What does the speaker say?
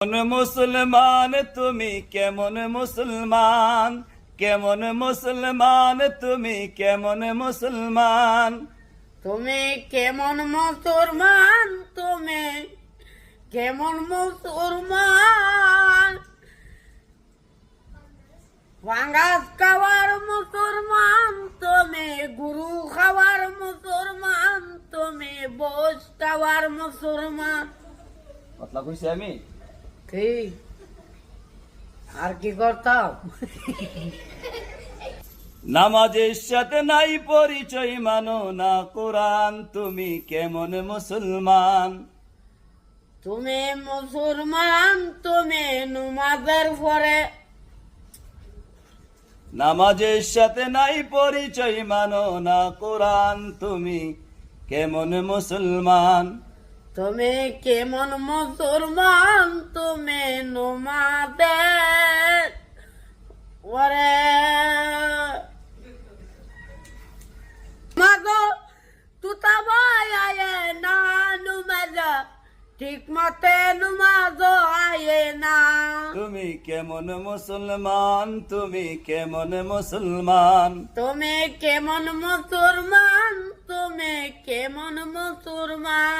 কেমন মুসলমান তুমি, কেমন মুসলমান, কেমন মুসলমান তুমি, কেমন মুসলমান। তুমি কেমন মুসলমান, তুমি কেমন মুসলমান। ভাঙ্গাস খাওয়ার মুসলমান তুমি, গুরু খাওয়ার মুসলমান তুমি, বোস খাওয়ার মুসলমান। কথা কইছি আমি। কি আর কি করতাম? নামাজের সাথে নাই পরিচয়, মানো না কোরআন, তুমি কেমন মুসলমান। তুমি মুসলমান, তুমি নমাজের পরে। নামাজের সাথে নাই পরিচয়, মানো না কোরআন, তুমি কেমন মুসলমান। তুমি কেমন মুসলমান, তুমি নমাজের পরে। মাগো তুতা ভাই আয়ে না নমাজ, ঠিক মতে নমাজ আয়ে না। তুমি কেমন মুসলমান, তুমি কেমন মুসলমান। তুমি কেমন মুসলমান, তুমি কেমন মুসলমান।